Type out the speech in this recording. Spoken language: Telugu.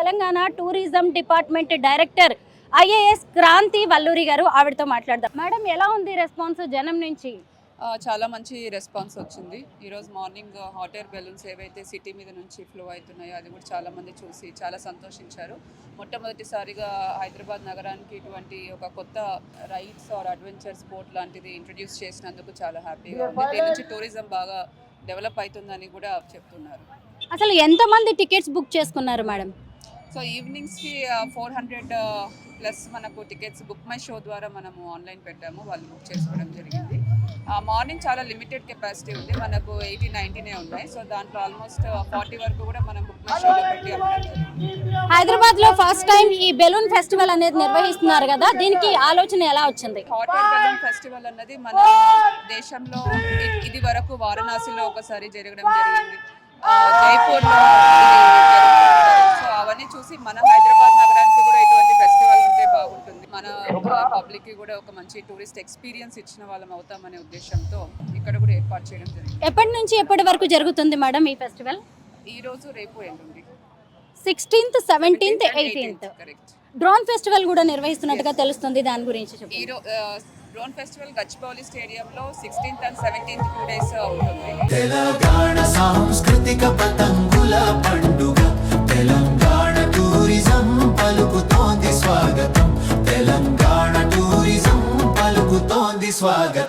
Telangana tourism department director IAS Kranthi Valluri garu. ఆవిడతో మాట్లాడదాం. మేడం, ఎలా ఉంది రెస్పాన్స్ జనం నుంచి? చాలా మంచి రెస్పాన్స్ వచ్చింది. ఈరోజు మార్నింగ్ హాట్ ఎయిర్ బెలూన్స్ ఏవైతే సిటీ మీద నుంచి ఫ్లో అవుతున్నాయో అది కూడా చాలామంది చూసి చాలా సంతోషించారు. మొట్టమొదటిసారిగా హైదరాబాద్ నగరానికి ఇటువంటి ఒక కొత్త రైడ్స్ ఆర్ అడ్వెంచర్ స్పోర్ట్ లాంటిది ఇంట్రడ్యూస్ చేసినందుకు చాలా హ్యాపీగా ఉంది. దీని నుంచి టూరిజం బాగా డెవలప్ అవుతుందని కూడా చెప్తున్నారు. అసలు ఎంతమంది టికెట్స్ బుక్ చేసుకున్నారు మేడం? సో ఈవినింగ్స్కి 400 ప్లస్ మనకు టికెట్స్ బుక్ మై షో ద్వారా మనము ఆన్లైన్ పెట్టాము, వాళ్ళు బుక్ చేసుకోవడం జరిగింది. మార్నింగ్ చాలా లిమిటెడ్ కెపాసిటీ ఉంది, మనకు 80-90 ఉన్నాయి. సో దాంట్లో ఆల్మోస్ట్ 40 వరకు కూడా మనం బుక్ మై షోలో పెట్టి అమ్మడం జరిగింది. హైదరాబాద్ లో ఫస్ట్ టైం ఈ బెలూన్ ఫెస్టివల్ అనేది నిర్వహిస్తున్నారు కదా, దీనికి ఆలోచన ఎలా వచ్చింది? హాట్ ఎయిర్ బెలూన్ ఫెస్టివల్ అన్నది మన దేశంలో ఇది వరకు వారణాసిలో ఒకసారి జరగడం జరిగింది, జైపూర్లో సో అవన్నీ చూసి మన హైదరాబాద్ నగరానికి కూడా ఇటువంటి ఫెస్టివల్ ఉంటే బాగుంటుంది, మన పబ్లిక్కి కూడా ఒక మంచి టూరిస్ట్ ఎక్స్పీరియన్స్ ఇచ్చిన వాళ్ళం అవుతామనే ఉద్దేశంతో ఇక్కడ కూడా ఏర్పాటు చేయడం జరిగింది. ఎప్పటి నుంచి ఎప్పటి వరకు జరుగుతుంది మేడం ఈ ఫెస్టివల్? ఈ రోజు రేపు ఎల్లుండి 16th, 17th, 18th. Correct. Drone festival కూడా నిర్వహిస్తున్నట్టుగా తెలుస్తుంది, దాని గురించి చెప్పండి. డ్రోన్ ఫెస్టివల్ గచ్చిబౌలి స్టేడియంలో 16th and 17th 2 days ఉంటుంది. తెలంగాణ సాంస్కృతిక పతంగుల పండుగ, తెలంగాణ టూరిజం పలుకుతోంది స్వాగతం, తెలంగాణ టూరిజం పలుకుతోంది స్వాగతం.